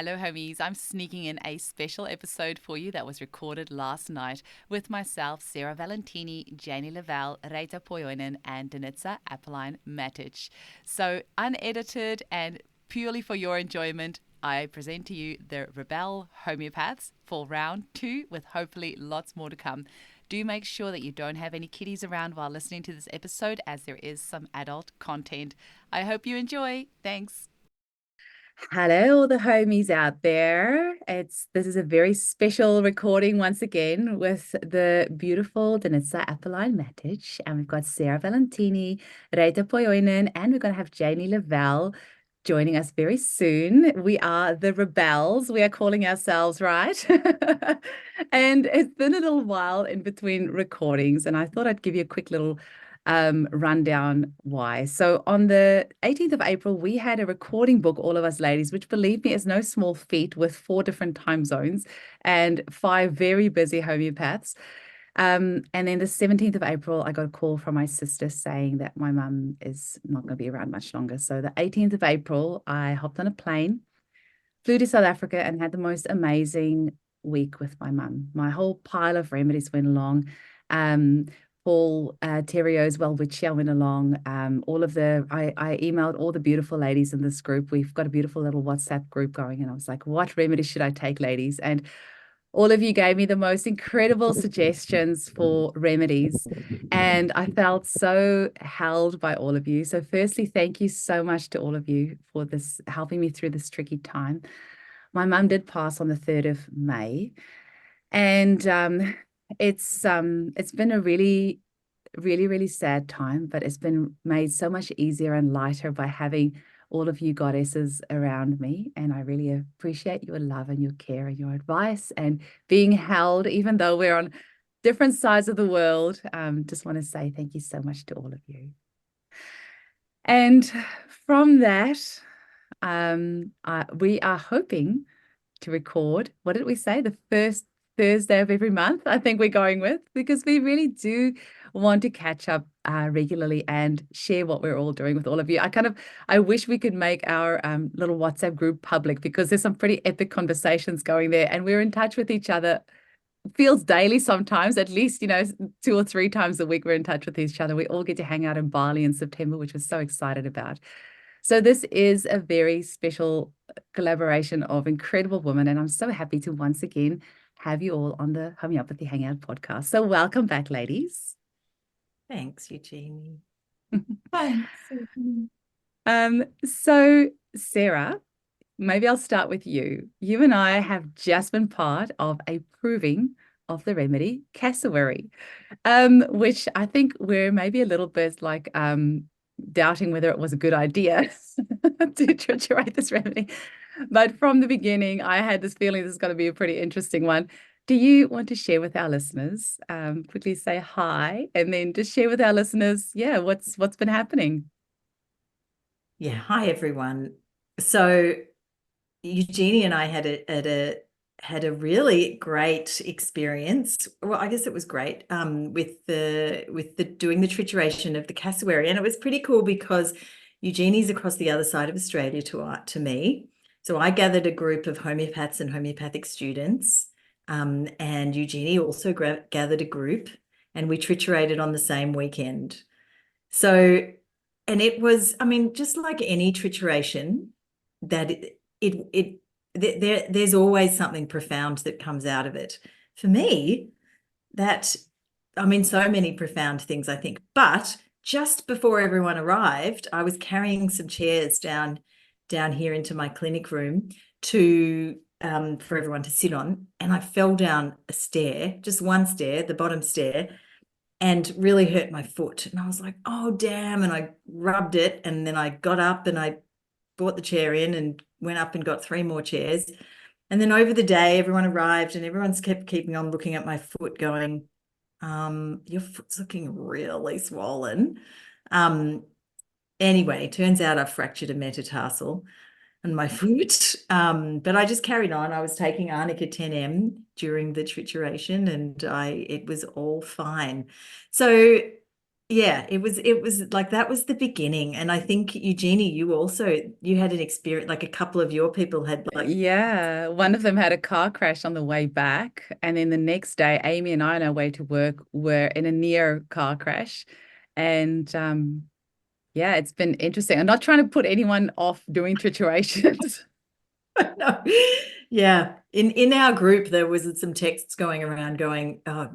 Hello, homies. I'm sneaking in a special episode for you that was recorded last night with myself, Sarah Valentini, Janie Lavelle, Reita Poyoinen, and Denitsa Appeline Matic. So, unedited and purely for your enjoyment, I present to you the ReBELLE Homeopaths for round two, with hopefully lots more to come. Do make sure that you don't have any kiddies around while listening to this episode, as there is some adult content. I hope you enjoy. Thanks. Hello, all the homies out there. This is a very special recording once again with the beautiful Denitsa Appeline Matic, and we've got Sarah Valentini, Reita Poyoinen, and we're going to have Janie Lavelle joining us very soon. We are the ReBELLES, we are calling ourselves, right? And it's been a little while in between recordings, and I thought I'd give you a quick little rundown why. So on the 18th of April, we had a recording book, all of us ladies, which believe me is no small feat, with 4 different time zones and 5 very busy homeopaths. And then the 17th of April, I got a call from my sister saying that my mum is not going to be around much longer. So the 18th of April, I hopped on a plane, flew to South Africa, and had the most amazing week with my mum. My whole pile of remedies went along. Paul Terrio's Wellwitchia went along. I emailed all the beautiful ladies in this group. We've got a beautiful little WhatsApp group going, and I was like, what remedy should I take, ladies? And all of you gave me the most incredible suggestions for remedies, and I felt so held by all of you. So firstly, thank you so much to all of you for this, helping me through this tricky time. My mum did pass on the 3rd of May, and it's been a really, really, really sad time, but it's been made so much easier and lighter by having all of you goddesses around me. And I really appreciate your love and your care and your advice and being held, even though we're on different sides of the world. Just want to say thank you so much to all of you. And from that, we are hoping to record, what did we say? The first Thursday of every month, I think we're going with, because we really do want to catch up regularly and share what we're all doing with all of you. I wish we could make our little WhatsApp group public, because there's some pretty epic conversations going there, and we're in touch with each other. Feels daily sometimes, at least, 2 or 3 times a week we're in touch with each other. We all get to hang out in Bali in September, which we're so excited about. So this is a very special collaboration of incredible women, and I'm so happy to once again have you all on the Homeopathy Hangout podcast. So welcome back, ladies. Thanks, Eugenie. Thanks. So Sarah, maybe I'll start with you. You and I have just been part of a proving of the remedy cassowary, which I think we're maybe a little bit like doubting whether it was a good idea to triturate this remedy. But from the beginning, I had this feeling this is going to be a pretty interesting one. Do you want to share with our listeners, quickly say hi, and then just share with our listeners, what's been happening? Yeah, hi everyone. So Eugenie and I had a really great experience. Well, I guess it was great with the doing the trituration of the cassowary, and it was pretty cool because Eugenie's across the other side of Australia to me. So I gathered a group of homeopaths and homeopathic students, and Eugenie also gathered a group, and we triturated on the same weekend. So, and it was, I mean, just like any trituration, that there's always something profound that comes out of it. For me, so many profound things, I think. But just before everyone arrived, I was carrying some chairs down here into my clinic room for everyone to sit on, and I fell down a stair, just one stair, the bottom stair, and really hurt my foot. And I was like, oh, damn. And I rubbed it, and then I got up and I brought the chair in and went up and got 3 more chairs. And then over the day, everyone arrived and everyone's keeping on looking at my foot going, your foot's looking really swollen. Anyway, turns out I fractured a metatarsal on my foot. But I just carried on. I was taking Arnica 10M during the trituration, and it was all fine. So Yeah, it was like that was the beginning. And I think Eugenie, you had an experience, like a couple of your people had like, Yeah, one of them had a car crash on the way back, and then the next day, Amy and I on our way to work were in a near car crash, and yeah, it's been interesting. I'm not trying to put anyone off doing triturations. no. Yeah. In our group, there was some texts going around going, oh,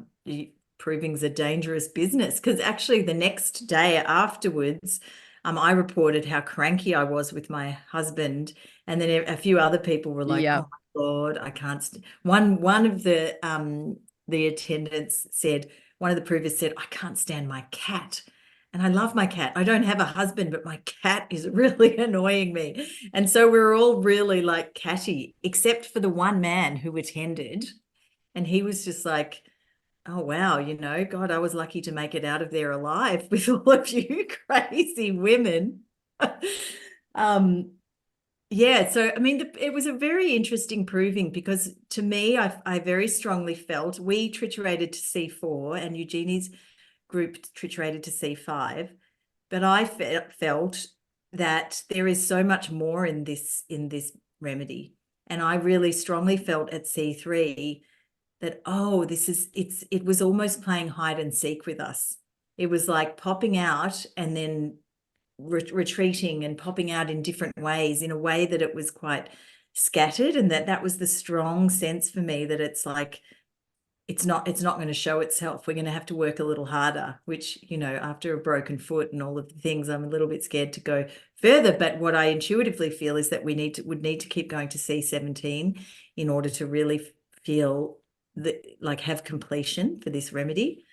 proving's a dangerous business. Because actually the next day afterwards, I reported how cranky I was with my husband. And then a few other people were like, Yeah, oh my God, I can't one of the attendants said, one of the provers said, I can't stand my cat. And I love my cat. I don't have a husband, but my cat is really annoying me. And so we were all really like catty, except for the one man who attended. And he was just like, oh, wow, God, I was lucky to make it out of there alive with all of you crazy women. um, yeah, so I mean, it was a very interesting proving because to me, I very strongly felt we triturated to C4 and Eugenie's group triturated to C5. But I felt that there is so much more in this remedy. And I really strongly felt at C3 that, oh, it was almost playing hide and seek with us. It was like popping out and then retreating and popping out in different ways, in a way that it was quite scattered, and that was the strong sense for me that it's like it's not going to show itself. We're going to have to work a little harder, which, after a broken foot and all of the things, I'm a little bit scared to go further. But what I intuitively feel is that would need to keep going to C17 in order to really feel like have completion for this remedy.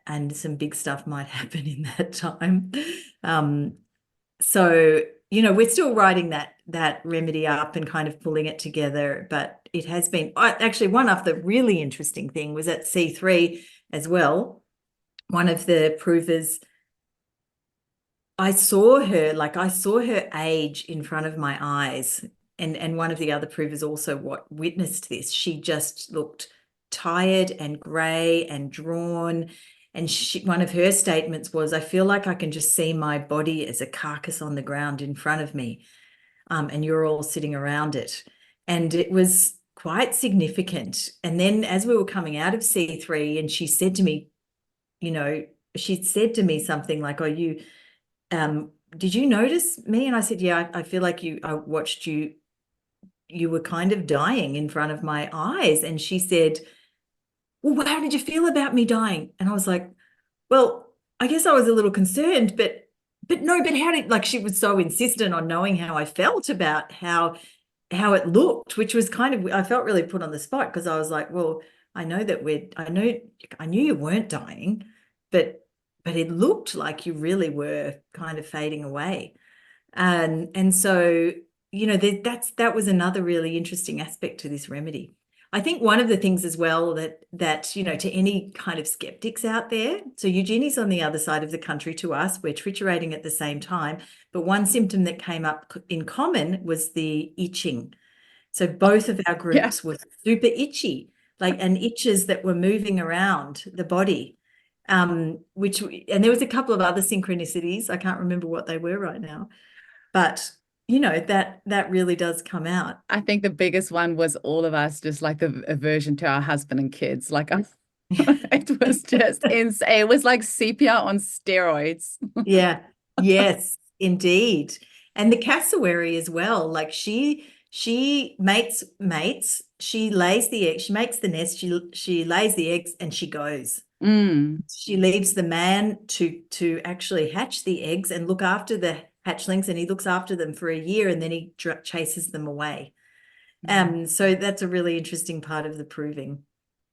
And some big stuff might happen in that time. So, we're still writing that remedy up and kind of pulling it together, but it has been actually one of the really interesting thing was at C3 as well. One of the provers, I saw her age in front of my eyes, and one of the other provers also witnessed this. She just looked tired and grey and drawn. And one of her statements was, I feel like I can just see my body as a carcass on the ground in front of me, and you're all sitting around it. And it was quite significant. And then as we were coming out of C3, and she said to me, something like, oh, did you notice me? And I said, yeah, I feel like I watched you were kind of dying in front of my eyes. And she said, well, how did you feel about me dying? And I was like, well, I guess I was a little concerned, but no, but how did, like, she was so insistent on knowing how I felt about how it looked, which was kind of, I felt really put on the spot because I was like, well, I knew you weren't dying, but it looked like you really were kind of fading away. And so, that was another really interesting aspect to this remedy. I think one of the things as well that to any kind of skeptics out there, so Eugenie's on the other side of the country to us, we're triturating at the same time, but one symptom that came up in common was the itching. So both of our yeah. groups were super itchy, and itches that were moving around the body. And there was a couple of other synchronicities. I can't remember what they were right now, but that really does come out. I think the biggest one was all of us just like the aversion to our husband and kids. Like it was just insane. It was like sepia on steroids. Yeah. Yes, indeed. And the cassowary as well. Like she mates, she lays the egg, she makes the nest, she lays the eggs and she goes. Mm. She leaves the man to actually hatch the eggs and look after the hatchlings, and he looks after them for a year and then he chases them away. So that's a really interesting part of the proving,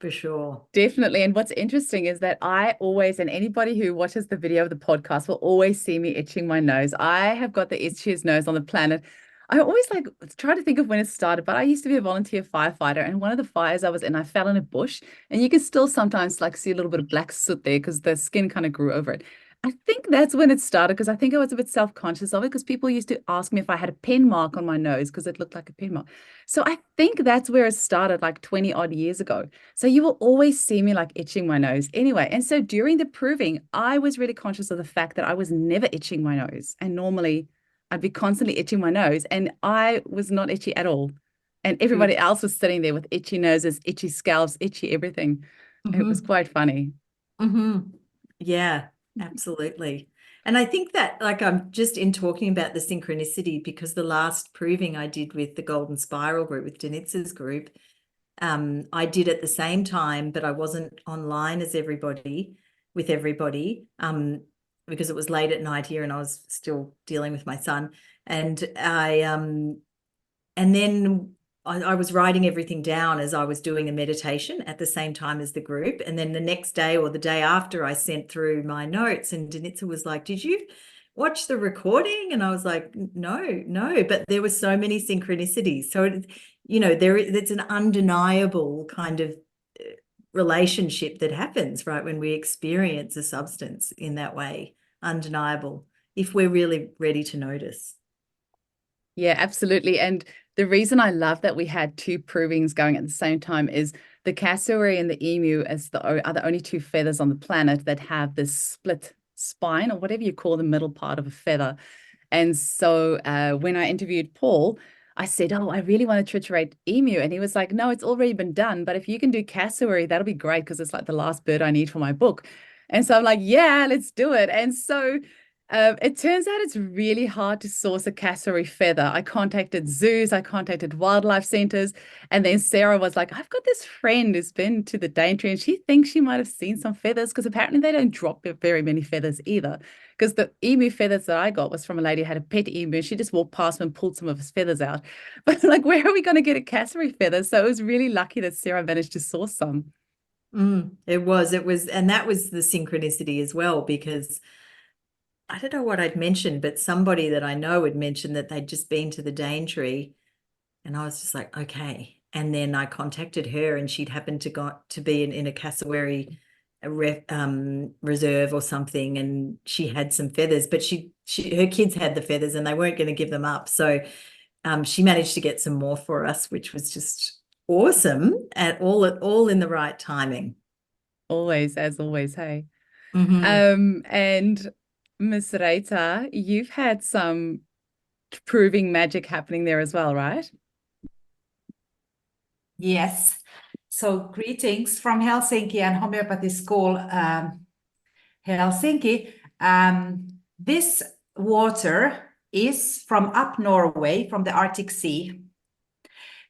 for sure. Definitely. And what's interesting is that I always, and anybody who watches the video of the podcast will always see me itching my nose. I have got the itchiest nose on the planet. I always like try to think of when it started, but I used to be a volunteer firefighter, and one of the fires I was in, I fell in a bush, and you can still sometimes like see a little bit of black soot there because the skin kind of grew over it. I think that's when it started because I think I was a bit self-conscious of it because people used to ask me if I had a pen mark on my nose because it looked like a pen mark. So I think that's where it started like 20 odd years ago. So you will always see me like itching my nose anyway. And so during the proving, I was really conscious of the fact that I was never itching my nose. And normally I'd be constantly itching my nose and I was not itchy at all. And everybody Good. else was sitting there with itchy noses, itchy scalps, itchy everything. It was Mm-hmm. quite funny. Mm-hmm. Yeah, absolutely. And I think that, like, I'm just in talking about the synchronicity because the last proving I did with the Golden Spiral group, with Denitsa's group, I did at the same time, but I wasn't online as everybody, with everybody, because it was late at night here and I was still dealing with my son. And and then I was writing everything down as I was doing a meditation at the same time as the group. And then the next day or the day after, I sent through my notes, and Denitsa was like, "Did you watch the recording?" And I was like, no. But there were so many synchronicities. So, it's an undeniable kind of relationship that happens, right, when we experience a substance in that way. Undeniable, if we're really ready to notice. Yeah, absolutely. And the reason I love that we had two provings going at the same time is the cassowary and the emu are the only two feathers on the planet that have this split spine or whatever you call the middle part of a feather. And so when I interviewed Paul, I said, "Oh, I really want to triturate emu." And he was like, "No, it's already been done. But if you can do cassowary, that'll be great because it's like the last bird I need for my book." And so I'm like, "Yeah, let's do it." And so it turns out it's really hard to source a cassowary feather. I contacted zoos, I contacted wildlife centers, and then Sarah was like, "I've got this friend who's been to the Daintree and she thinks she might have seen some feathers because apparently they don't drop very many feathers either." Because the emu feathers that I got was from a lady who had a pet emu. She just walked past him and pulled some of his feathers out. But like, where are we going to get a cassowary feather? So it was really lucky that Sarah managed to source some. It was, and that was the synchronicity as well, because I don't know what I'd mentioned, but somebody that I know had mentioned that they'd just been to the Daintree, and I was just like, okay. And then I contacted her, and she'd happened to got to be in a cassowary reserve or something, and she had some feathers, but her kids had the feathers, and they weren't going to give them up. So she managed to get some more for us, which was just awesome, at all in the right timing. Always, as always, hey. Mm-hmm. And Miss Reita, you've had some proving magic happening there as well, right? Yes. So greetings from Helsinki and Homeopathy School, Helsinki. This water is from up Norway, from the Arctic Sea.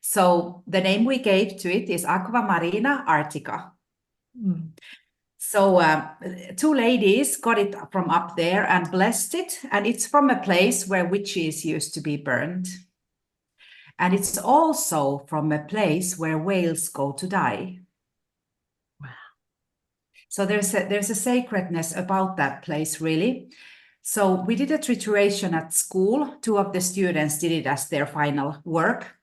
So the name we gave to it is Aqua Marina Arctica. So two ladies got it from up there and blessed it, and it's from a place where witches used to be burned. And it's also from a place where whales go to die. Wow. So there's a sacredness about that place, really. So we did a trituration at school. Two of the students did it as their final work.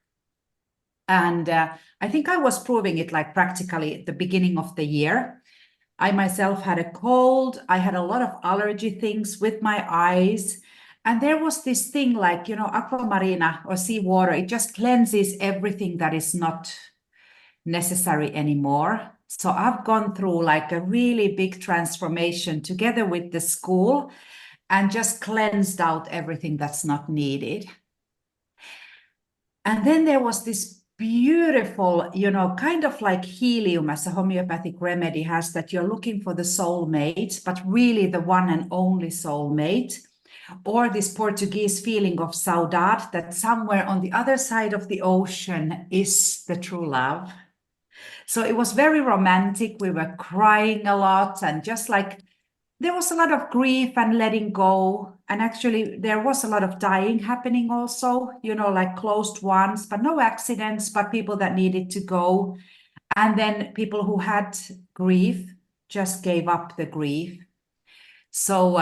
And I think I was proving it like practically at the beginning of the year. I myself had a cold. I had a lot of allergy things with my eyes. And there was this thing like, aquamarina or seawater, it just cleanses everything that is not necessary anymore. So I've gone through like a really big transformation together with the school and just cleansed out everything that's not needed. And then there was this beautiful, kind of like helium as a homeopathic remedy has, that you're looking for the soulmate, but really the one and only soulmate. Or this Portuguese feeling of saudade, that somewhere on the other side of the ocean is the true love. So it was very romantic. We were crying a lot, and just like there was a lot of grief and letting go. And actually, there was a lot of dying happening also, like closed ones, but no accidents, but people that needed to go. And then people who had grief just gave up the grief. So,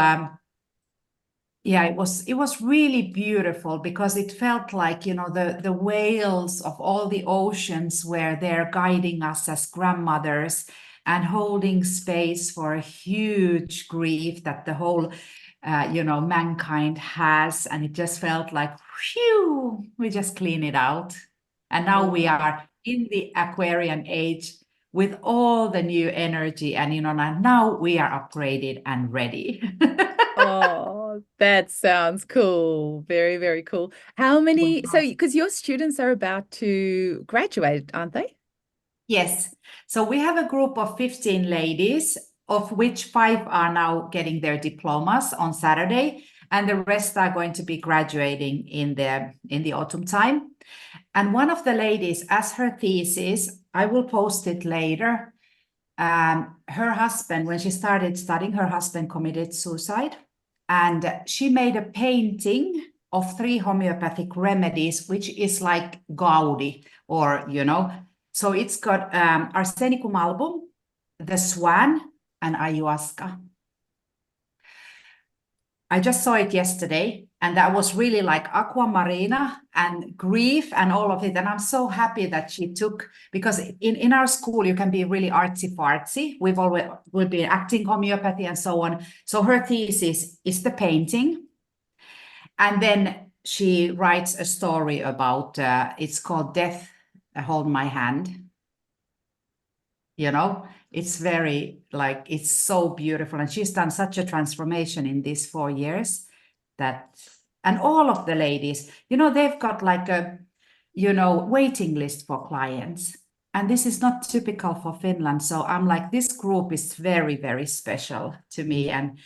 yeah, it was really beautiful because it felt like, the whales of all the oceans were there guiding us as grandmothers and holding space for a huge grief that the whole, mankind has. And it just felt like, phew, we just clean it out. And now we are in the Aquarian age with all the new energy. And, now we are upgraded and ready. Oh, that sounds cool. Very, very cool. How many? So, because your students are about to graduate, aren't they? Yes. So we have a group of 15 ladies, of which 5 are now getting their diplomas on Saturday, and the rest are going to be graduating in the autumn time. And one of the ladies, as her thesis, I will post it later. Her husband, when she started studying, her husband committed suicide, and she made a painting of 3 homeopathic remedies, which is like Gaudi, or so it's got Arsenicum album, the swan, and ayahuasca. I just saw it yesterday, and that was really like aquamarina and grief and all of it. And I'm so happy that she took, because in our school, you can be really artsy-fartsy. We've been acting homeopathy and so on. So her thesis is the painting. And then she writes a story about, it's called Death, Hold My Hand. It's very it's so beautiful. And she's done such a transformation in these 4 years and all of the ladies, they've got like a, waiting list for clients. And this is not typical for Finland. So I'm like, this group is very, very special to me. And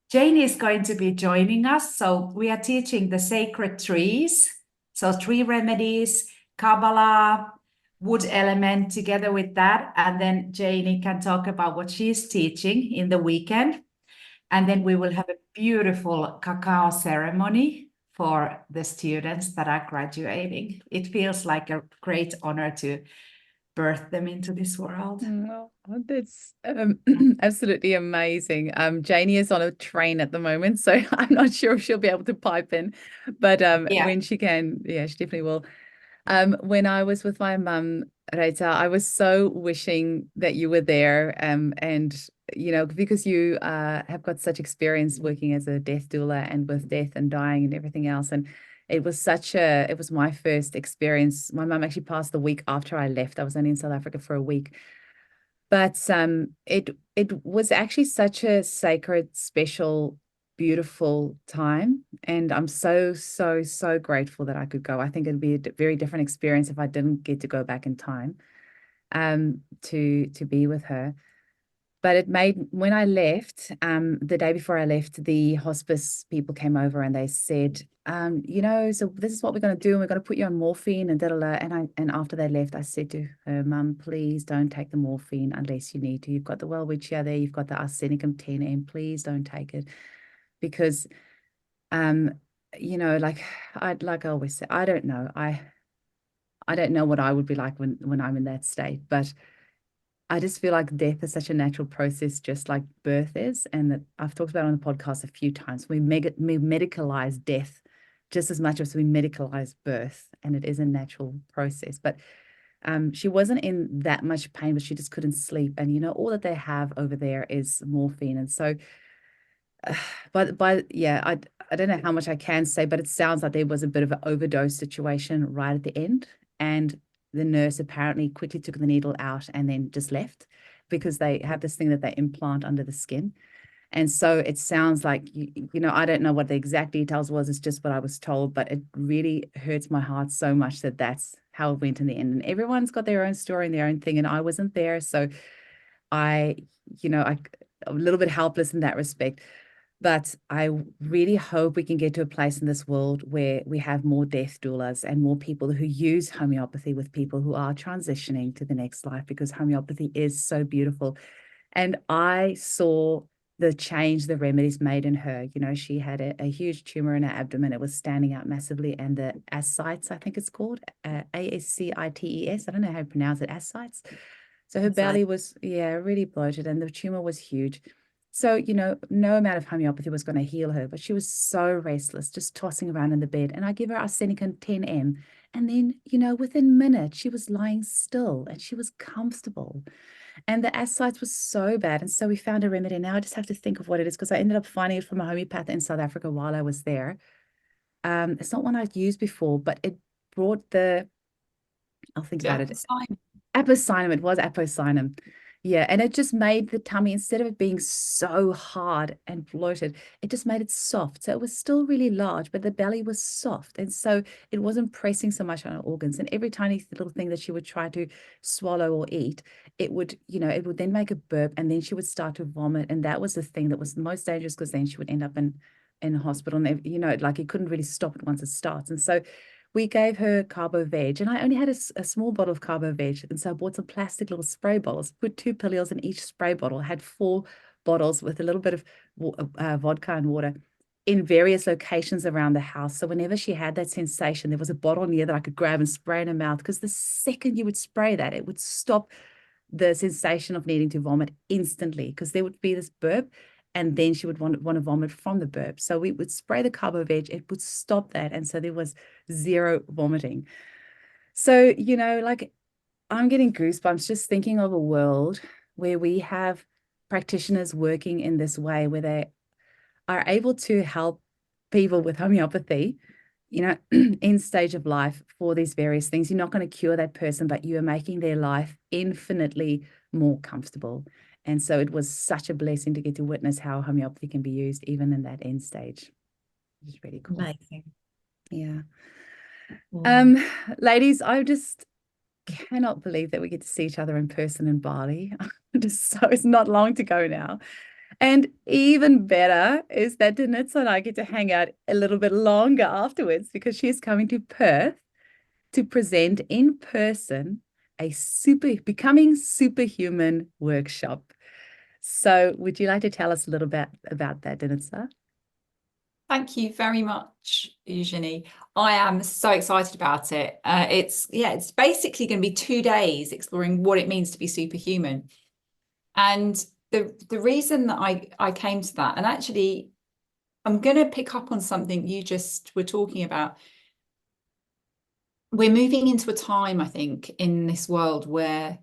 Janie is going to be joining us. So we are teaching the sacred trees. So tree remedies, Kabbalah, wood element together with that. And then Janie can talk about what she's teaching in the weekend. And then we will have a beautiful cacao ceremony for the students that are graduating. It feels like a great honor to birth them into this world. Oh, that's absolutely amazing. Janie is on a train at the moment, so I'm not sure if she'll be able to pipe in, but when she can, yeah, she definitely will. When I was with my mum, Reita, I was so wishing that you were there, and because you have got such experience working as a death doula and with death and dying and everything else, and it was my first experience. My mum actually passed the week after I left. I was only in South Africa for a week. But it was actually such a sacred, special, beautiful time. And I'm so, so, so grateful that I could go. I think it'd be a very different experience if I didn't get to go back in time to be with her. But it made, when I left, the day before I left, the hospice people came over and they said, so this is what we're going to do, and we're going to put you on morphine and da-da-da. And after they left, I said to her, Mum, please don't take the morphine unless you need to. You've got the Welwitschia there, you've got the Arsenicum 10M, please don't take it. Because, like I always say, I don't know. I don't know what I would be like when I'm in that state, but I just feel like death is such a natural process, just like birth is. And that I've talked about on the podcast a few times. We medicalize death just as much as we medicalize birth, and it is a natural process. But she wasn't in that much pain, but she just couldn't sleep. And, all that they have over there is morphine. And so, I don't know how much I can say, but it sounds like there was a bit of an overdose situation right at the end. And the nurse apparently quickly took the needle out and then just left, because they have this thing that they implant under the skin. And so it sounds like, I don't know what the exact details was. It's just what I was told, but it really hurts my heart so much that that's how it went in the end. And everyone's got their own story and their own thing. And I wasn't there. So I'm a little bit helpless in that respect. But I really hope we can get to a place in this world where we have more death doulas and more people who use homeopathy with people who are transitioning to the next life, because homeopathy is so beautiful. And I saw the change the remedies made in her. She had a huge tumor in her abdomen. It was standing out massively. And the ascites, I think it's called, ASCITES. I don't know how to pronounce it, ascites. So her belly was, really bloated, and the tumor was huge. So, no amount of homeopathy was going to heal her, but she was so restless, just tossing around in the bed. And I give her Arsenicum 10M. And then, within minutes, she was lying still and she was comfortable. And the ascites was so bad. And so we found a remedy. Now I just have to think of what it is, because I ended up finding it from a homeopath in South Africa while I was there. It's not one I'd used before, but it brought I'll think about it. Apocynum, it was apocynum. Yeah, and it just made the tummy, instead of it being so hard and bloated, it just made it soft. So it was still really large, but the belly was soft. And so it wasn't pressing so much on her organs. And every tiny little thing that she would try to swallow or eat, it would, it would then make a burp, and then she would start to vomit. And that was the thing that was the most dangerous, because then she would end up in hospital. And, like, it couldn't really stop it once it starts. And so we gave her Carbo Veg, and I only had a small bottle of Carbo Veg. And so I bought some plastic little spray bottles, put 2 pillules in each spray bottle, had 4 bottles with a little bit of vodka and water in various locations around the house. So whenever she had that sensation, there was a bottle near that I could grab and spray in her mouth, because the second you would spray that, it would stop the sensation of needing to vomit instantly, because there would be this burp, and then she would want to vomit from the burp. So we would spray the Carbo Veg, it would stop that. And so there was 0 vomiting. So, like, I'm getting goosebumps just thinking of a world where we have practitioners working in this way, where they are able to help people with homeopathy, in stage of life for these various things. You're not going to cure that person, but you are making their life infinitely more comfortable. And so it was such a blessing to get to witness how homeopathy can be used even in that end stage. It's really cool. Amazing. Yeah. Mm. Ladies, I just cannot believe that we get to see each other in person in Bali. It's not long to go now. And even better is that Danitza and I get to hang out a little bit longer afterwards, because she's coming to Perth to present in person a Becoming Superhuman workshop. So would you like to tell us a little bit about that, Danitza? Thank you very much, Eugenie. I am so excited about it. It's basically going to be 2 days exploring what it means to be superhuman. And the reason that I came to that, and actually I'm going to pick up on something you just were talking about. We're moving into a time, I think, in this world where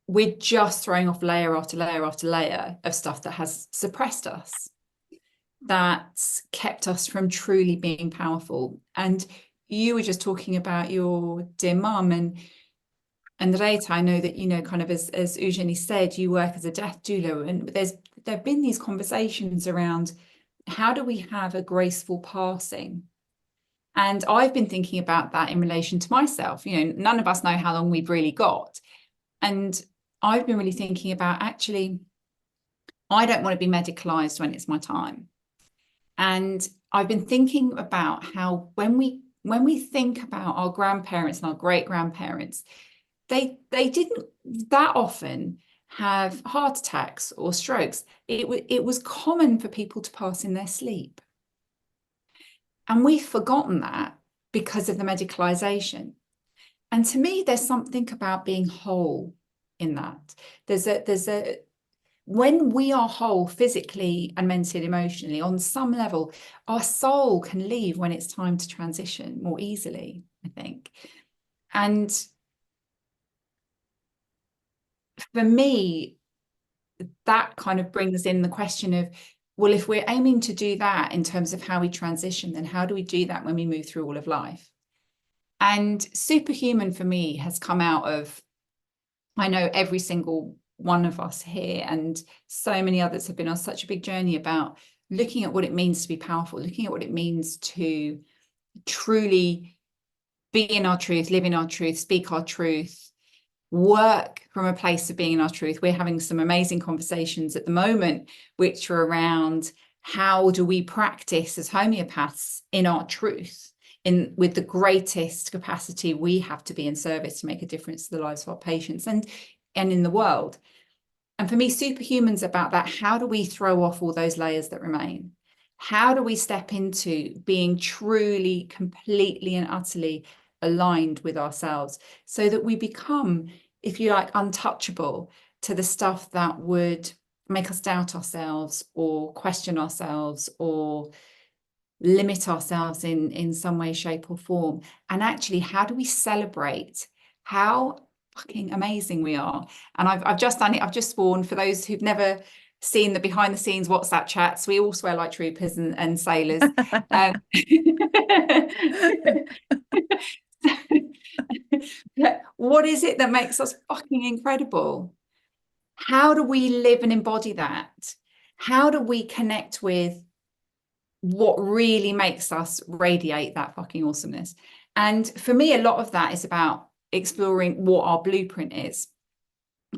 we're just throwing off layer after layer after layer of stuff that has suppressed us, that's kept us from truly being powerful. And you were just talking about your dear mum, and Rita, I know that, kind of as Eugenie said, you work as a death doula, and there have been these conversations around how do we have a graceful passing. And I've been thinking about that in relation to myself. None of us know how long we've really got. And I've been really thinking about, actually, I don't want to be medicalized when it's my time. And I've been thinking about how when we think about our grandparents and our great-grandparents, they didn't that often have heart attacks or strokes. It was common for people to pass in their sleep. And we've forgotten that because of the medicalization. And to me, there's something about being whole in that. When we are whole physically and mentally, emotionally, on some level, our soul can leave when it's time to transition more easily, I think. And for me, that kind of brings in the question of, well, if we're aiming to do that in terms of how we transition, then how do we do that when we move through all of life? And superhuman for me has come out of, I know every single one of us here and so many others have been on such a big journey about looking at what it means to be powerful, looking at what it means to truly be in our truth, live in our truth, speak our truth, work from a place of being in our truth. We're having some amazing conversations at the moment, which are around how do we practice as homeopaths in our truth, with the greatest capacity we have to be in service to make a difference to the lives of our patients and in the world. And for me, superhuman's about that. How do we throw off all those layers that remain? How do we step into being truly, completely and utterly aligned with ourselves so that we become, if you like, untouchable to the stuff that would make us doubt ourselves or question ourselves or limit ourselves in some way, shape or form? And actually, how do we celebrate how fucking amazing we are. And I've just done it. I've just sworn, for those who've never seen the behind the scenes WhatsApp chats, we all swear like troopers and sailors. What is it that makes us fucking incredible? How do we live and embody that? How do we connect with what really makes us radiate that fucking awesomeness? And for me, a lot of that is about exploring what our blueprint is.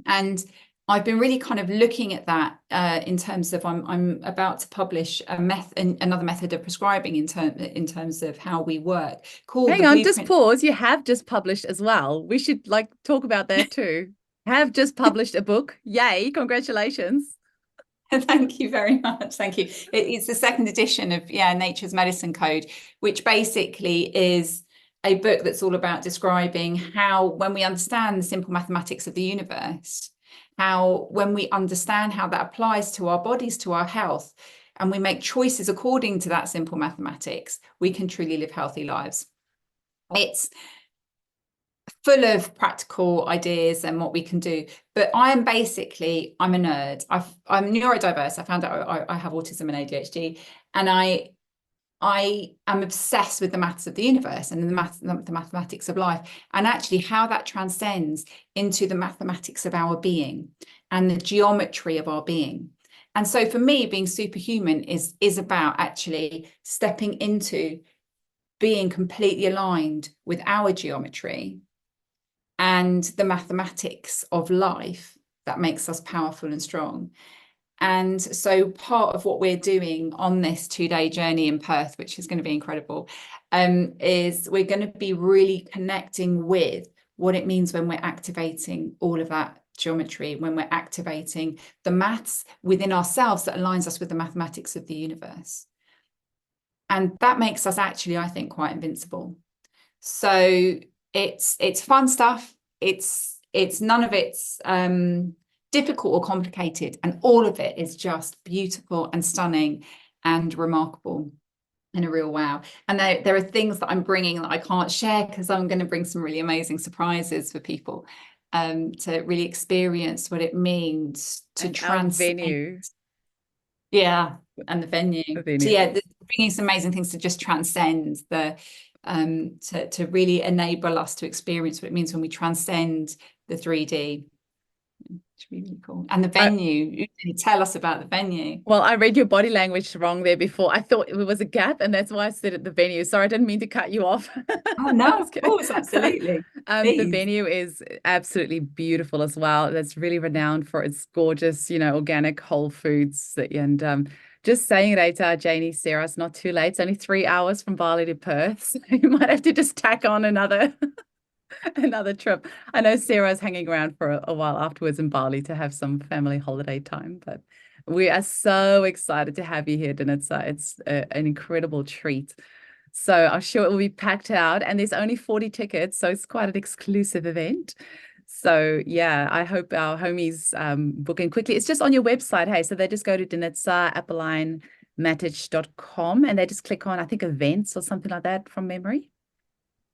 And I've been really kind of looking at that in terms of I'm about to publish another method of prescribing in terms of how we work, called Hang the on, just Blueprint. pause. You have just published as well. We should like talk about that too. Have just published a book. Yay, congratulations. Thank you very much. Thank you. It's the second edition of Nature's Medicine Code, which basically is a book that's all about describing how, when we understand the simple mathematics of the universe, how when we understand how that applies to our bodies, to our health, and we make choices according to that simple mathematics, we can truly live healthy lives. It's full of practical ideas and what we can do. But I'm a nerd. I'm neurodiverse. I found out I have autism and ADHD, and I am obsessed with the maths of the universe and the mathematics of life, and actually how that transcends into the mathematics of our being and the geometry of our being. And so for me, being superhuman is about actually stepping into being completely aligned with our geometry and the mathematics of life that makes us powerful and strong. And so part of what we're doing on this 2-day journey in Perth, which is going to be incredible, is we're going to be really connecting with what it means when we're activating all of that geometry, when we're activating the maths within ourselves that aligns us with the mathematics of the universe. And that makes us actually, I think, quite invincible. So it's fun stuff. It's none of it's difficult or complicated, and all of it is just beautiful and stunning and remarkable and a real wow. And there are things that I'm bringing that I can't share because I'm going to bring some really amazing surprises for people to really experience what it means to transcend. Venue. Yeah, and the venue. So yeah, bringing some amazing things to just transcend the to really enable us to experience what it means when we transcend the 3D. It's really cool. And the venue, you tell us about the venue. Well, I read your body language wrong there before. I thought it was a gap, and that's why I said at the venue. Sorry, I didn't mean to cut you off. Oh, no, of course, absolutely. The venue is absolutely beautiful as well. That's really renowned for its gorgeous, organic whole foods. And just saying it, Janie, Sarah, it's not too late. It's only 3 hours from Bali to Perth. So you might have to just tack on another trip. I know Sarah's hanging around for a while afterwards in Bali to have some family holiday time, but we are so excited to have you here, Denitsa. It's an incredible treat. So I'm sure it will be packed out, and there's only 40 tickets, so it's quite an exclusive event. So yeah, I hope our homies book in quickly. It's just on your website, hey, so they just go to denitsaappeline.com and they just click on, I think, events or something like that from memory.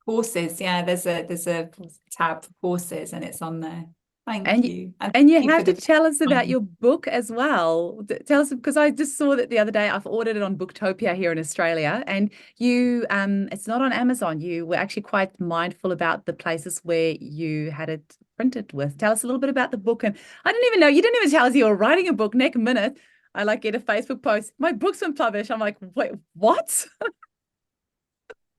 Courses, yeah, there's a tab for courses and it's on there. Thank you. And you have to tell us about your book as well. Tell us, because I just saw that the other day. I've ordered it on Booktopia here in Australia, and you it's not on Amazon. You were actually quite mindful about the places where you had it printed with. Tell us a little bit about the book. And I didn't even know, you didn't even tell us you were writing a book. Next minute I get a Facebook post, my book's been published. I'm like, wait, what?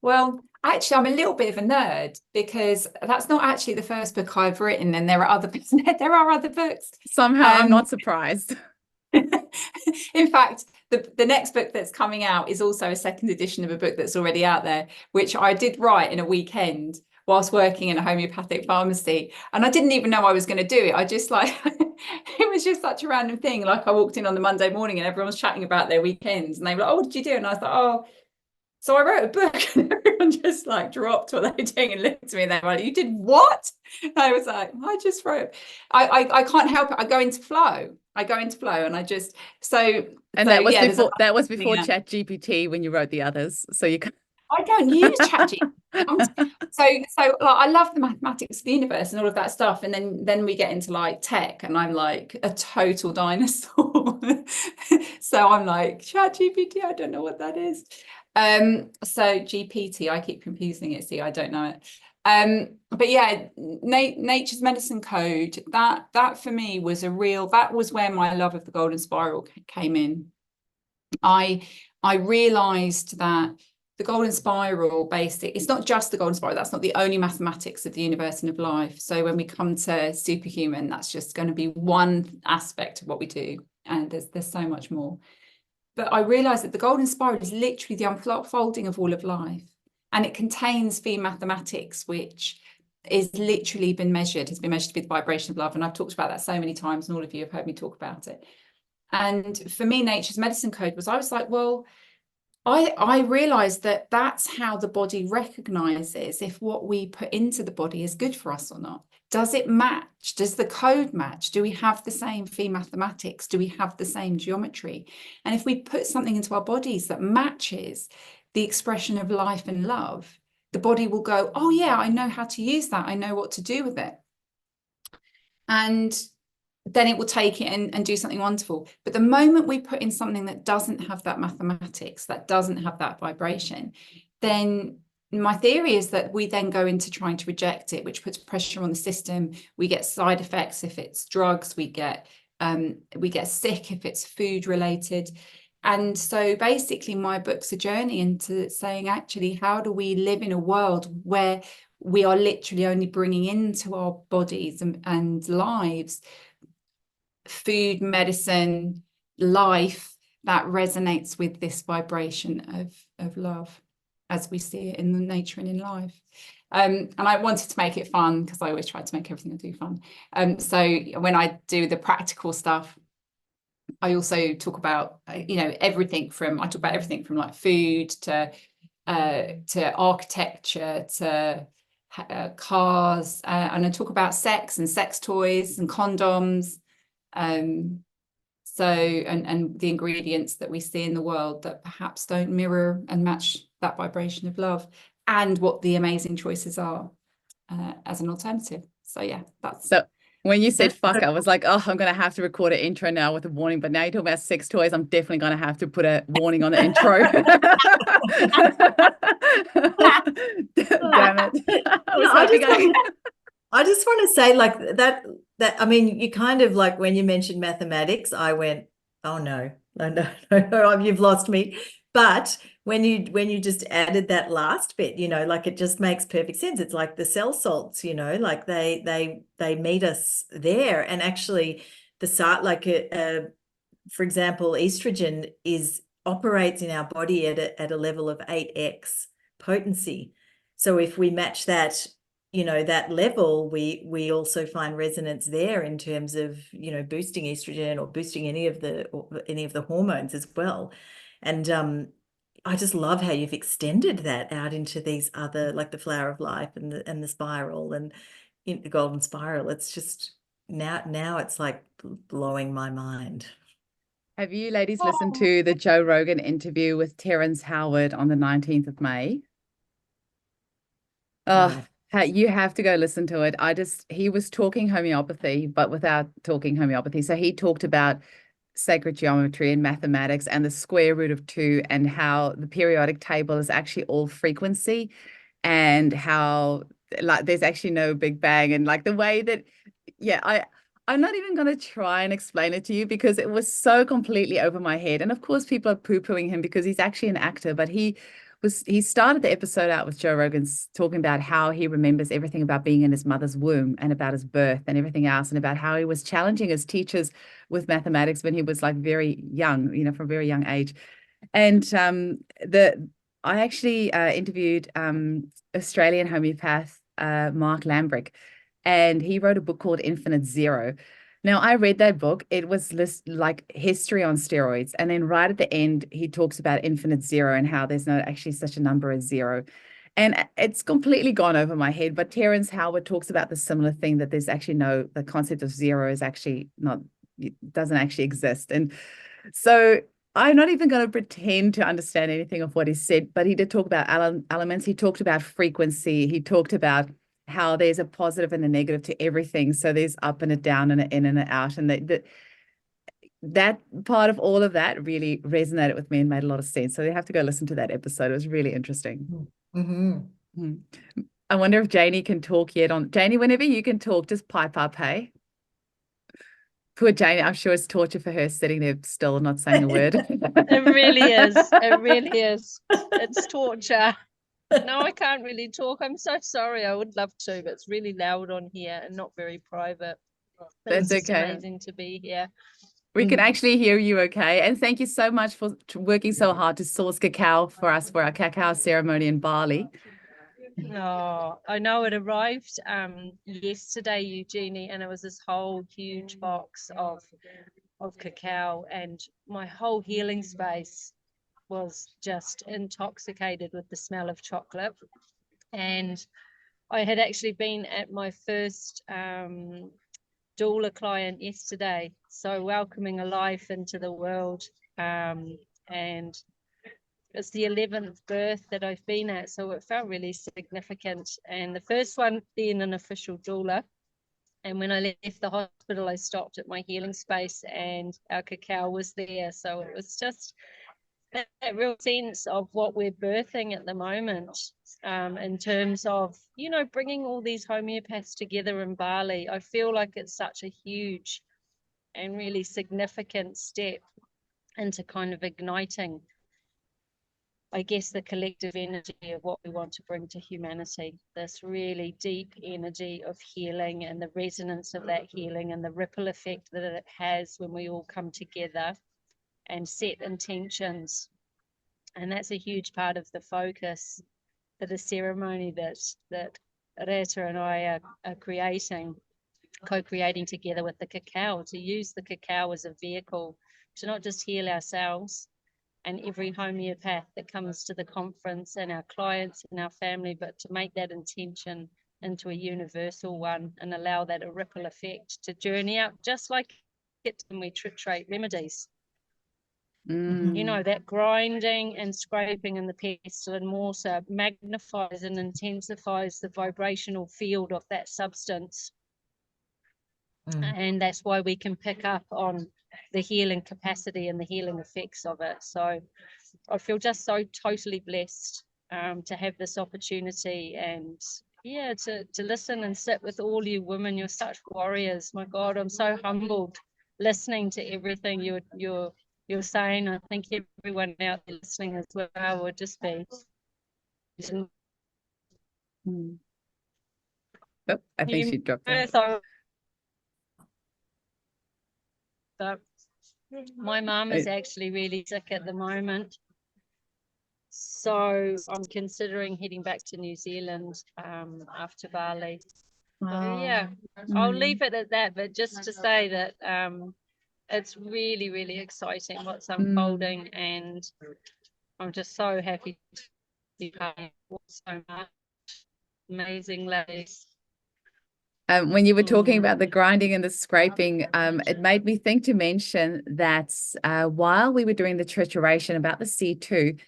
Well, actually, I'm a little bit of a nerd because that's not actually the first book I've written, and there are other books. Somehow I'm not surprised. In fact, the next book that's coming out is also a second edition of a book that's already out there, which I did write in a weekend whilst working in a homeopathic pharmacy. And I didn't even know I was going to do it. I just it was just such a random thing. Like, I walked in on the Monday morning and everyone was chatting about their weekends, and they were like, oh, what did you do? And I was like, oh, so I wrote a book. And everyone just dropped what they were doing and looked at me, and they were like, you did what? And I was like, I just wrote. I can't help it. I go into flow, and I just that was before ChatGPT when you wrote the others. So you can. I don't use ChatGPT. So like, I love the mathematics of the universe and all of that stuff, and then we get into like tech, and I'm like a total dinosaur. So I'm like, ChatGPT, I don't know what that is. So GPT, I keep confusing it. See, I don't know it. But yeah, Nature's Medicine Code, that for me was that was where my love of the golden spiral came in. I realized that the golden spiral it's not just the golden spiral, that's not the only mathematics of the universe and of life. So when we come to superhuman, that's just going to be one aspect of what we do, and there's so much more. But I realized that the golden spiral is literally the unfolding of all of life, and it contains the mathematics, which is literally has been measured with the vibration of love. And I've talked about that so many times, and all of you have heard me talk about it. And for me, Nature's Medicine Code I was like, well, I realized that that's how the body recognizes if what we put into the body is good for us or not. Does it match? Does the code match? Do we have the same phi mathematics? Do we have the same geometry? And if we put something into our bodies that matches the expression of life and love, the body will go, oh yeah, I know how to use that. I know what to do with it. And then it will take it and do something wonderful. But the moment we put in something that doesn't have that mathematics, that doesn't have that vibration, then my theory is that we then go into trying to reject it, which puts pressure on the system. We get side effects if it's drugs, we get sick if it's food related. And so basically my book's a journey into saying, actually, how do we live in a world where we are literally only bringing into our bodies and lives food, medicine, life that resonates with this vibration of love as we see it in the nature and in life. And I wanted to make it fun because I always try to make everything I do fun. So when I do the practical stuff, I also talk about I talk about everything from like food to architecture to cars, and I talk about sex and sex toys and condoms. And the ingredients that we see in the world that perhaps don't mirror and match that vibration of love, and what the amazing choices are as an alternative. So yeah, that's so when you said fuck, I was like, oh, I'm gonna have to record an intro now with a warning. But now you're talking about sex toys, I'm definitely gonna have to put a warning on the intro. Damn it. I just want to say like that I mean, you kind of like when you mentioned mathematics, I went, oh no, you've lost me. But when you just added that last bit, like it just makes perfect sense. It's like the cell salts, like they meet us there. And actually for example, estrogen operates in our body at a level of 8x potency. So if we match that, that level, we also find resonance there in terms of, boosting estrogen or boosting any of the hormones as well. And I just love how you've extended that out into these other, like the flower of life and the spiral and the golden spiral. It's just now it's like blowing my mind. Have you ladies listened to the Joe Rogan interview with Terrence Howard on the 19th of May? Oh, you have to go listen to it. He was talking homeopathy, but without talking homeopathy. So he talked about sacred geometry and mathematics and the square root of 2 and how the periodic table is actually all frequency and how like there's actually no Big Bang, and like the way that, I'm not even going to try and explain it to you because it was so completely over my head. And of course, people are poo-pooing him because he's actually an actor, but he started the episode out with Joe Rogan's talking about how he remembers everything about being in his mother's womb and about his birth and everything else, and about how he was challenging his teachers with mathematics when he was like very young, from a very young age. And I actually interviewed Australian homeopath Mark Lambrick, and he wrote a book called Infinite Zero. Now, I read that book. It was like history on steroids. And then right at the end, he talks about infinite zero and how there's not actually such a number as zero. And it's completely gone over my head. But Terrence Howard talks about the similar thing, that there's actually the concept of zero is actually not, it doesn't actually exist. And so I'm not even going to pretend to understand anything of what he said, but he did talk about elements. He talked about frequency. He talked about how there's a positive and a negative to everything. So there's up and a down and an in and an out. And that part of all of that really resonated with me and made a lot of sense. So you have to go listen to that episode. It was really interesting. Mm-hmm. I wonder if Janie can talk yet on Janie, whenever you can talk, just pipe up, hey? Poor Janie, I'm sure it's torture for her sitting there still, not saying a word. It really is. It really is. It's torture. No, I can't really talk. I'm so sorry. I would love to, but it's really loud on here and not very private. But That's it's just okay. amazing to be here. We can actually hear you okay. And thank you so much for working so hard to source cacao for us for our cacao ceremony in Bali. Oh, I know it arrived yesterday, Eugenie, and it was this whole huge box of cacao, and my whole healing space was just intoxicated with the smell of chocolate. And I had actually been at my first doula client yesterday, so welcoming a life into the world, and it's the 11th birth that I've been at, so it felt really significant. And the first one being an official doula. And when I left the hospital, I stopped at my healing space and our cacao was there. So it was just that real sense of what we're birthing at the moment, in terms of, you know, bringing all these homeopaths together in Bali. I feel like it's such a huge and really significant step into kind of igniting, I guess, the collective energy of what we want to bring to humanity, this really deep energy of healing and the resonance of that healing and the ripple effect that it has when we all come together and set intentions. And that's a huge part of the focus for the ceremony that Reta and I are creating, co-creating together with the cacao, to use the cacao as a vehicle to not just heal ourselves and every homeopath that comes to the conference and our clients and our family, but to make that intention into a universal one and allow that a ripple effect to journey out, just like it when we titrate remedies. You know, that grinding and scraping in the pestle and mortar magnifies and intensifies the vibrational field of that substance. And that's why we can pick up on the healing capacity and the healing effects of it. So I feel just so totally blessed to have this opportunity, and yeah, to listen and sit with all you women. You're such warriors. My God, I'm so humbled listening to everything you're saying. I think everyone out there listening as well would just be. Oh, I think she dropped out. But my mum is actually really sick at the moment, so I'm considering heading back to New Zealand after Bali. So yeah, I'll leave it at that, but just to say that it's really, really exciting what's unfolding, and I'm just so happy to be part of so much. Amazing ladies. When you were talking about the grinding and the scraping, it made me think to mention that while we were doing the trituration about the C2,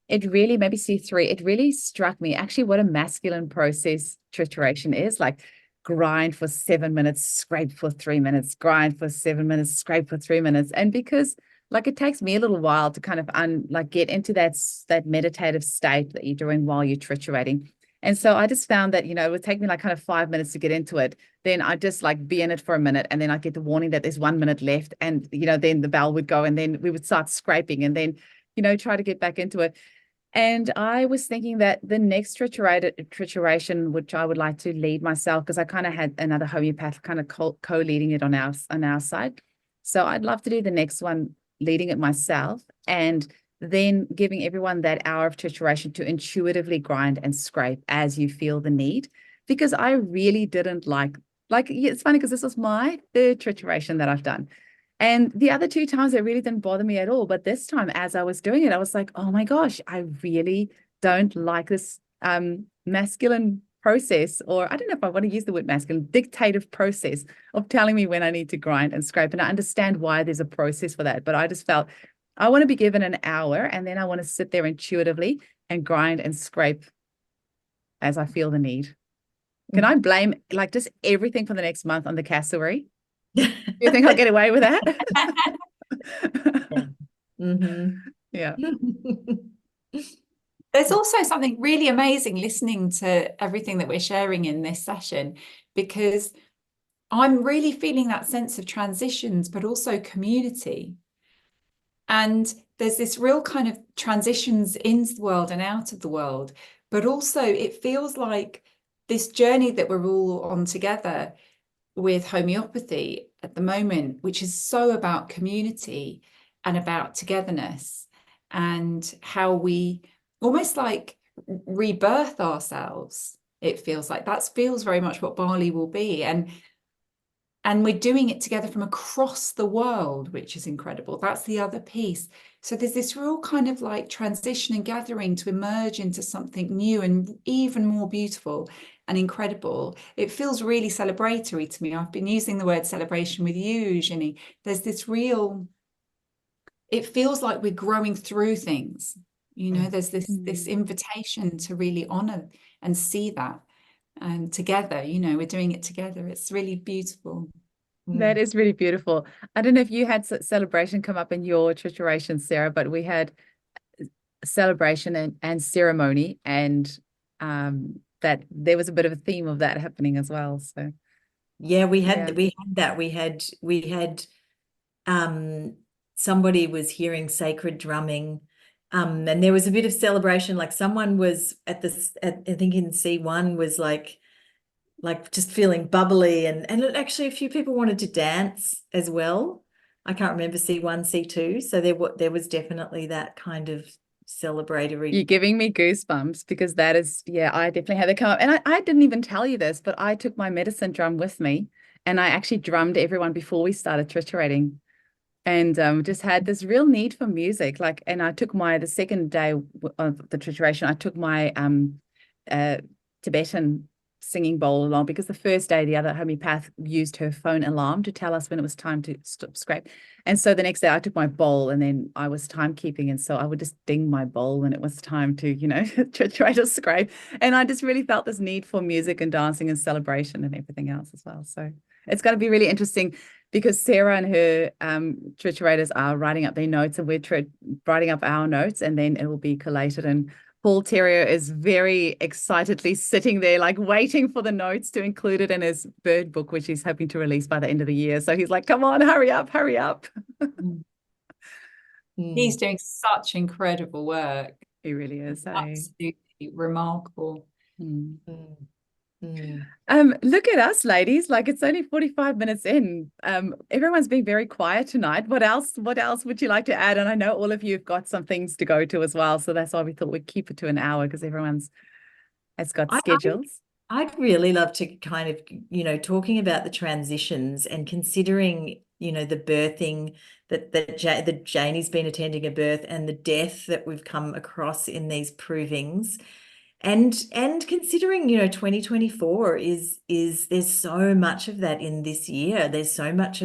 it really, maybe C3, it really struck me actually what a masculine process trituration is. Like grind for 7 minutes, scrape for 3 minutes, grind for 7 minutes, scrape for 3 minutes. And because like it takes me a little while to kind of get into that meditative state that you're doing while you're triturating. And so I just found that, you know, it would take me like kind of 5 minutes to get into it. Then I just like be in it for a minute, and then I get the warning that there's 1 minute left, and, you know, then the bell would go, and then we would start scraping, and then, you know, try to get back into it. And I was thinking that the next trituration, which I would like to lead myself, because I kind of had another homeopath kind of co-leading it on our side. So I'd love to do the next one, leading it myself, and then giving everyone that hour of trituration to intuitively grind and scrape as you feel the need. Because I really didn't like it's funny because this was my third trituration that I've done. And the other 2 times it really didn't bother me at all. But this time, as I was doing it, I was like, oh my gosh, I really don't like this masculine process, or I don't know if I want to use the word masculine, dictative process of telling me when I need to grind and scrape. And I understand why there's a process for that. But I just felt I want to be given an hour, and then I want to sit there intuitively and grind and scrape as I feel the need. Can I blame like just everything for the next month on the cassowary? Do you think I'll get away with that? Yeah. There's also something really amazing listening to everything that we're sharing in this session, because I'm really feeling that sense of transitions, but also community. And there's this real kind of transitions into the world and out of the world, but also it feels like this journey that we're all on together with homeopathy at the moment, which is so about community and about togetherness and how we almost like rebirth ourselves. It feels like that feels very much what Bali will be. And we're doing it together from across the world, which is incredible. That's the other piece. So there's this real kind of like transition and gathering to emerge into something new and even more beautiful and incredible. It feels really celebratory to me. I've been using the word celebration with you, Eugenie. There's this real, it feels like we're growing through things. You know, there's this invitation to really honor and see that. And together, you know, we're doing it together. It's really beautiful. That is really beautiful. I don't know if you had celebration come up in your trituration, Sarah, but we had celebration and ceremony, and that there was a bit of a theme of that happening as well. So yeah, we had that. We had somebody was hearing sacred drumming. And there was a bit of celebration, like someone was I think in C1 was like just feeling bubbly, and actually a few people wanted to dance as well. I can't remember C1, C2. So there was definitely that kind of celebratory. You're giving me goosebumps, because that is, yeah, I definitely had to come up. And I didn't even tell you this, but I took my medicine drum with me, and I actually drummed everyone before we started triturating. And just had this real need for music. Like, and I took the second day of the trituration, I took my Tibetan singing bowl along, because the first day the other homeopath used her phone alarm to tell us when it was time to stop scrape. And so the next day I took my bowl, and then I was timekeeping, and so I would just ding my bowl when it was time to, you know, triturate or scrape. And I just really felt this need for music and dancing and celebration and everything else as well. So it's going to be really interesting, because Sarah and her triturators are writing up their notes, and we're writing up our notes, and then it will be collated. And Paul Terrier is very excitedly sitting there, like waiting for the notes to include it in his bird book, which he's hoping to release by the end of the year. So he's like, come on, hurry up, hurry up. He's doing such incredible work. He really is. Absolutely remarkable. Look at us, ladies, like it's only 45 minutes in. Everyone's being very quiet tonight. What else would you like to add? And I know all of you have got some things to go to as well, so that's why we thought we'd keep it to an hour, because everyone's has got schedules. I'd really love to kind of, you know, talking about the transitions and considering, you know, the birthing that Janie's been attending a birth, and the death that we've come across in these provings. And considering, you know, 2024 is there's so much of that in this year. There's so much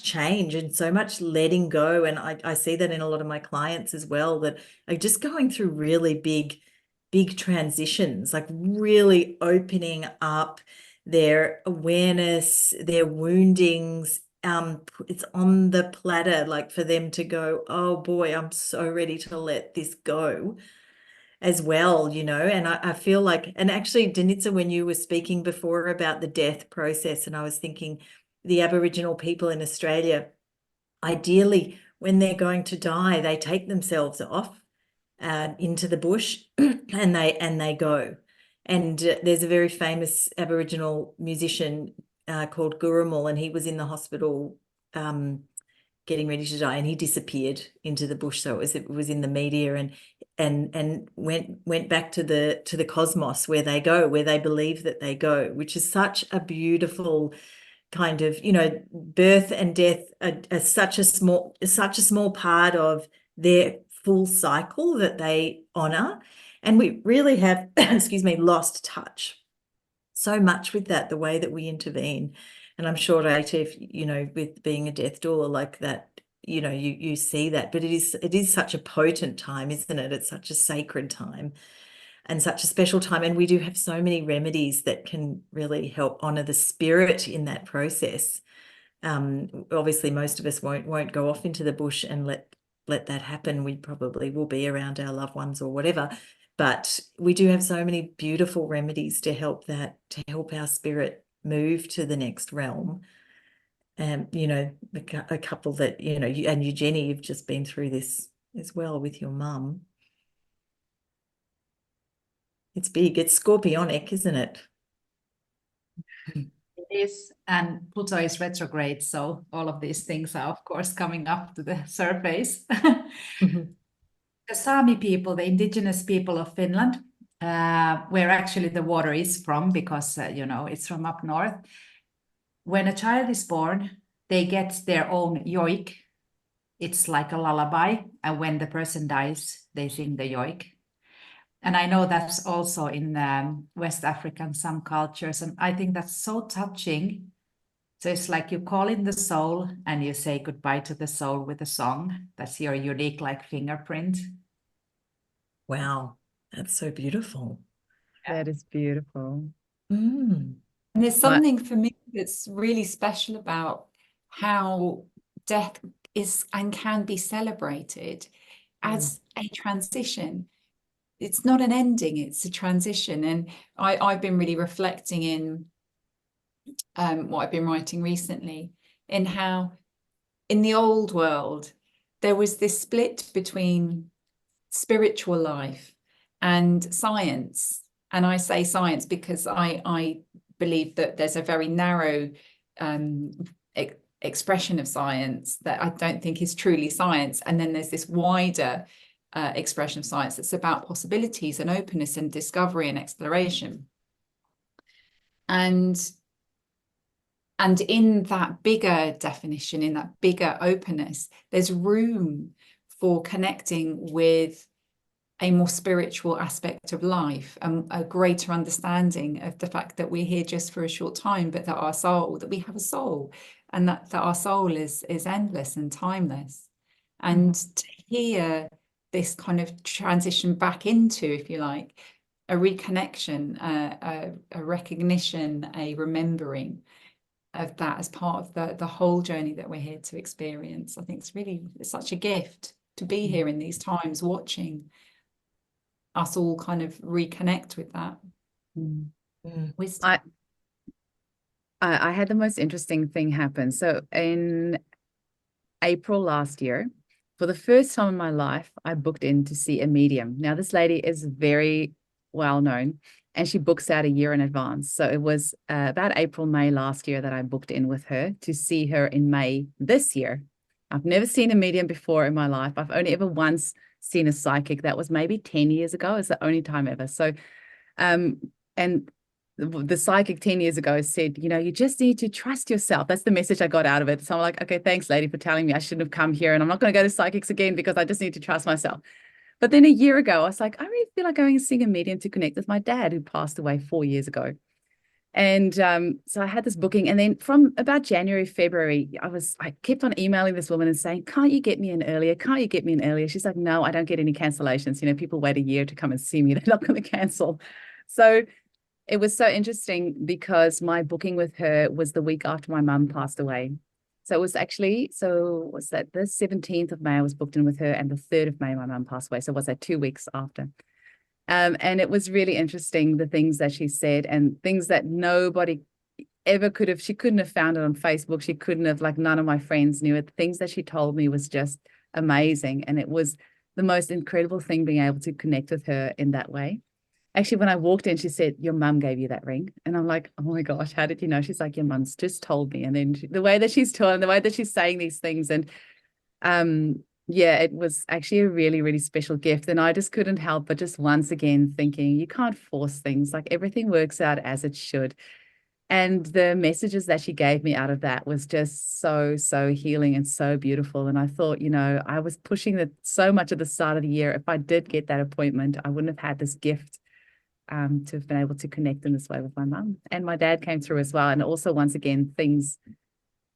change and so much letting go. And I see that in a lot of my clients as well, that are just going through really big transitions, like really opening up their awareness, their woundings. It's on the platter, like for them to go, oh boy, I'm so ready to let this go as well, you know. And I feel like, and actually, Danitza, when you were speaking before about the death process, and I was thinking the Aboriginal people in Australia, ideally, when they're going to die, they take themselves off into the bush and they go. And there's a very famous Aboriginal musician called Gurumul, and he was in the hospital getting ready to die, and he disappeared into the bush. So it was in the media, and went back to the cosmos, where they go, where they believe that they go, which is such a beautiful kind of, you know, birth and death are such a small part of their full cycle that they honor. And we really have, excuse me, lost touch so much with that, the way that we intervene. And I'm sure, Rachel, if, you know, with being a death doula, like that, you know, you see that, but it is such a potent time, isn't it? It's such a sacred time and such a special time. And we do have so many remedies that can really help honor the spirit in that process. Obviously most of us won't go off into the bush and let that happen. We probably will be around our loved ones or whatever, but we do have so many beautiful remedies to help our spirit move to the next realm. You know, a couple that, you know, you and Eugenie, you've just been through this as well with your mum. It's big. It's scorpionic, isn't it? It is, and Pluto is retrograde, so all of these things are, of course, coming up to the surface. Mhm. The Sami people, the indigenous people of Finland, where actually the water is from, because you know, it's from up north. When a child is born, they get their own yoik. It's like a lullaby, and when the person dies, they sing the yoik. And I know that's also in West Africa and some cultures, and I think that's so touching. So it's like you call in the soul and you say goodbye to the soul with a song. That's your unique like fingerprint. Wow, that's so beautiful. That is beautiful. Mm. And there's Well, something for me that's really special about how death is and can be celebrated as a transition. It's not an ending, it's a transition. And I've been really reflecting in what I've been writing recently, in how in the old world, there was this split between spiritual life and science. And I say science because I believe that there's a very narrow expression of science that I don't think is truly science. And then there's this wider expression of science that's about possibilities and openness and discovery and exploration. And in that bigger definition, in that bigger openness, there's room for connecting with a more spiritual aspect of life and a greater understanding of the fact that we're here just for a short time, but that we have a soul, and that our soul is endless and timeless. And to hear this kind of transition back into, if you like, a reconnection, a recognition, a remembering of that as part of the whole journey that we're here to experience. I think it's such a gift to be here in these times, watching us all kind of reconnect with that wisdom. I had the most interesting thing happen. So in April last year, for the first time in my life, I booked in to see a medium. Now, this lady is very well known, and she books out a year in advance. So it was about April, May last year that I booked in with her to see her in May this year. I've never seen a medium before in my life. I've only ever once seen a psychic. That was maybe 10 years ago. It's the only time ever. So, and the psychic 10 years ago said, you know, you just need to trust yourself. That's the message I got out of it. So I'm like, okay, thanks, lady, for telling me I shouldn't have come here. And I'm not going to go to psychics again because I just need to trust myself. But then a year ago, I was like, I really feel like going and seeing a medium to connect with my dad, who passed away 4 years ago. And so I had this booking. And then from about January, February, I kept on emailing this woman and saying, can't you get me in earlier? Can't you get me in earlier? She's like, no, I don't get any cancellations. You know, people wait a year to come and see me. They're not going to cancel. So it was so interesting because my booking with her was the week after my mum passed away. So it was actually, was that the 17th of May I was booked in with her, and the 3rd of May my mum passed away. So was that 2 weeks after? And it was really interesting, the things that she said and things that nobody ever could have. She couldn't have found it on Facebook. She couldn't have, like, none of my friends knew it. The things that she told me was just amazing. And it was the most incredible thing being able to connect with her in that way. Actually, when I walked in, she said, your mum gave you that ring. And I'm like, oh my gosh, how did you know? She's like, your mum's just told me. And then the way that she's told, the way that she's saying these things. And yeah, it was actually a really, really special gift. And I just couldn't help but just once again thinking, you can't force things. Like, everything works out as it should. And the messages that she gave me out of that was just so, so healing and so beautiful. And I thought, you know, I was pushing it so much at the start of the year. If I did get that appointment, I wouldn't have had this gift to have been able to connect in this way with my mum. And my dad came through as well. And also, once again, things,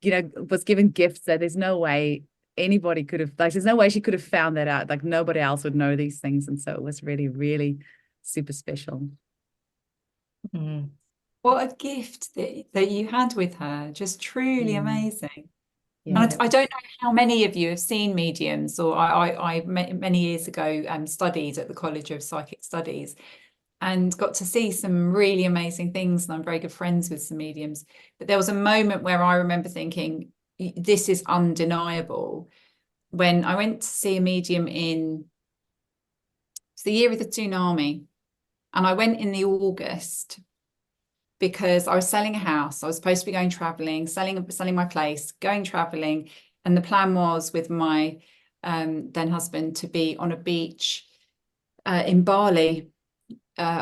you know, was given gifts that there's no way anybody could have, like, there's no way she could have found that out. Like, nobody else would know these things. And so it was really, really super special. Mm. What a gift that you had with her. Just truly amazing. Yeah. And I don't know how many of you have seen mediums, or I many years ago studied at the College of Psychic Studies and got to see some really amazing things. And I'm very good friends with some mediums. But there was a moment where I remember thinking, this is undeniable. When I went to see a medium it's the year of the tsunami. And I went in the August because I was selling a house. I was supposed to be going traveling, selling my place, going traveling. And the plan was with my then husband to be on a beach in Bali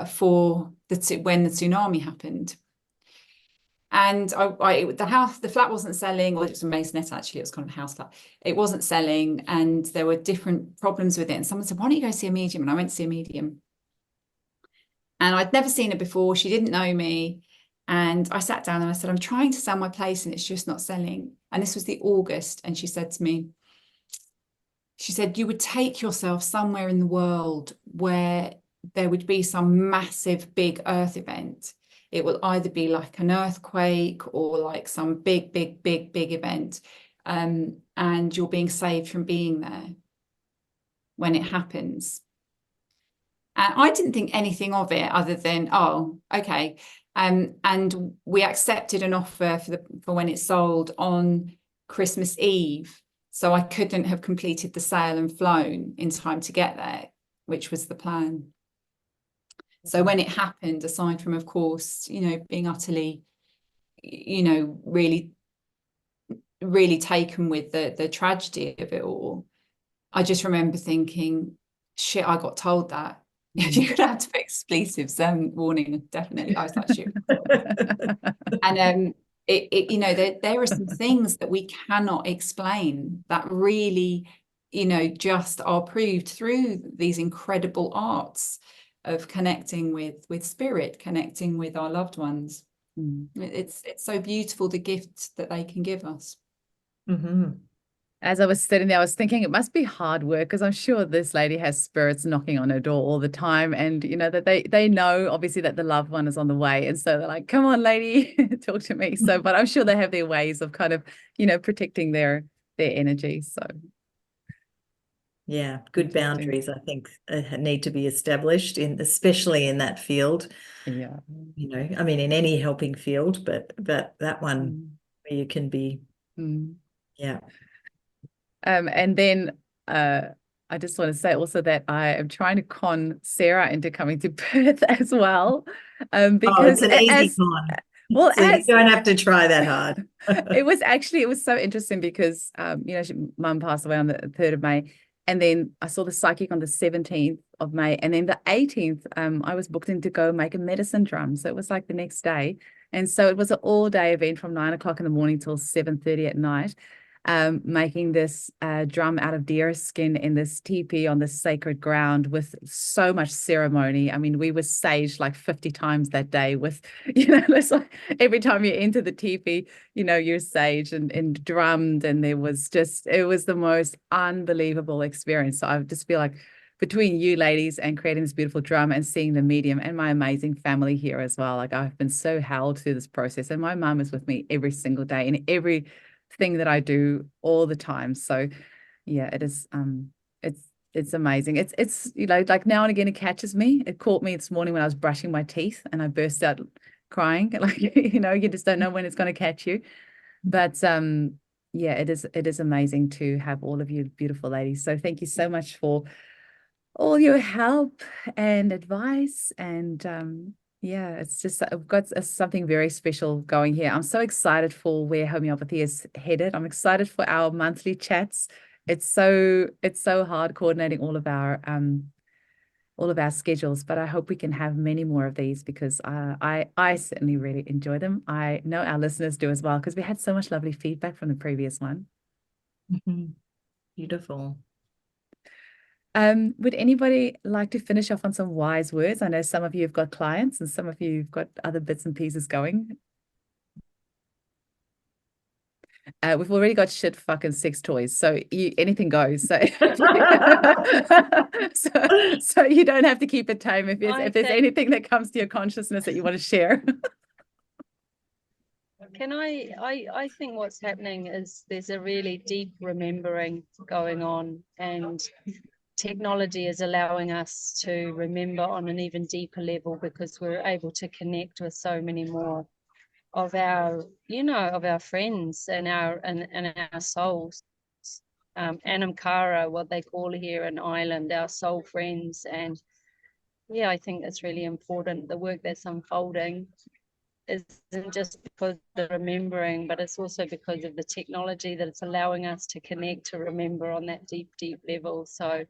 for when the tsunami happened. And the flat wasn't selling. Well, it was a masonette, actually. It was kind of a house flat. It wasn't selling, and there were different problems with it. And someone said, why don't you go see a medium? And I went to see a medium. And I'd never seen her before. She didn't know me. And I sat down and I said, I'm trying to sell my place and it's just not selling. And this was the August. And she said to me, you would take yourself somewhere in the world where there would be some massive big earth event. It will either be like an earthquake or like some big event. And you're being saved from being there when it happens. And I didn't think anything of it other than, oh, okay. And we accepted an offer for when it sold on Christmas Eve. So I couldn't have completed the sale and flown in time to get there, which was the plan. So when it happened, aside from, of course, being utterly, really, really taken with the tragedy of it all, I just remember thinking, shit, I got told that. You're gonna have to put expletives, warning, definitely. I was like, shit. And there are some things that we cannot explain that really, just are proved through these incredible arts of connecting with spirit, connecting with our loved ones. It's so beautiful, the gift that they can give us. Mm-hmm. As I was sitting there, I was thinking it must be hard work, because I'm sure this lady has spirits knocking on her door all the time. And, that they know, obviously, that the loved one is on the way. And so they're like, come on, lady, talk to me. So, but I'm sure they have their ways of kind of, protecting their energy. So. Yeah, good boundaries, I think, need to be established, especially in that field. Yeah. I mean, in any helping field, but that one where you can be, yeah. And then I just want to say also that I am trying to con Sarah into coming to Perth as well. Because it's an easy con. Well, so you don't have to try that hard. It was so interesting because Mum passed away on the 3rd of May. And then I saw the psychic on the 17th of May. And then the 18th, I was booked in to go make a medicine drum. So it was like the next day. And so it was an all-day event from 9 o'clock in the morning till 7:30 at night. Making this drum out of deer skin in this teepee on this sacred ground with so much ceremony. I mean, we were saged like 50 times that day with, it's like every time you enter the teepee, you're saged and drummed. And it was the most unbelievable experience. So I just feel like between you ladies and creating this beautiful drum and seeing the medium and my amazing family here as well, like I've been so held through this process. And my mum is with me every single day in every thing that I do all the time. So yeah, it is it's amazing. It's like now and again it catches me. It caught me this morning when I was brushing my teeth and I burst out crying. Like you just don't know when it's going to catch you. But yeah, it is amazing to have all of you beautiful ladies. So thank you so much for all your help and advice. And yeah, it's just I've got something very special going here. I'm so excited for where homeopathy is headed. I'm excited for our monthly chats. It's so hard coordinating all of our schedules, but I hope we can have many more of these because I certainly really enjoy them. I know our listeners do as well because we had so much lovely feedback from the previous one. Beautiful. Would anybody like to finish off on some wise words? I know some of you have got clients and some of you have got other bits and pieces going. We've already got shit fucking sex toys, so anything goes. So, so you don't have to keep it tame if I there's think- anything that comes to your consciousness that you want to share. Can I think what's happening is there's a really deep remembering going on, and technology is allowing us to remember on an even deeper level because we're able to connect with so many more of our, of our friends and our souls. Anamkara, what they call here in Ireland, our soul friends. And yeah, I think it's really important. The work that's unfolding isn't just because of the remembering, but it's also because of the technology that it's allowing us to connect, to remember on that deep, deep level. So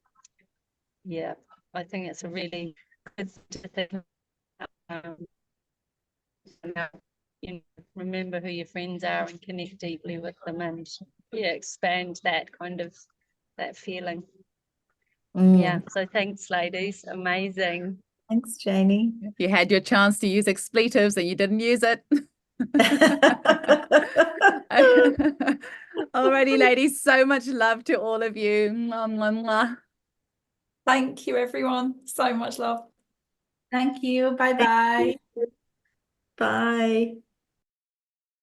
yeah, I think it's a really good thing to think about, remember who your friends are and connect deeply with them, and expand that kind of that feeling. Yeah, so thanks ladies, amazing. Thanks, Janie. You had your chance to use expletives and you didn't use it. Alrighty, ladies, so much love to all of you. Mwah, mwah, mwah. Thank you, everyone. So much love. Thank you. Bye-bye. Bye.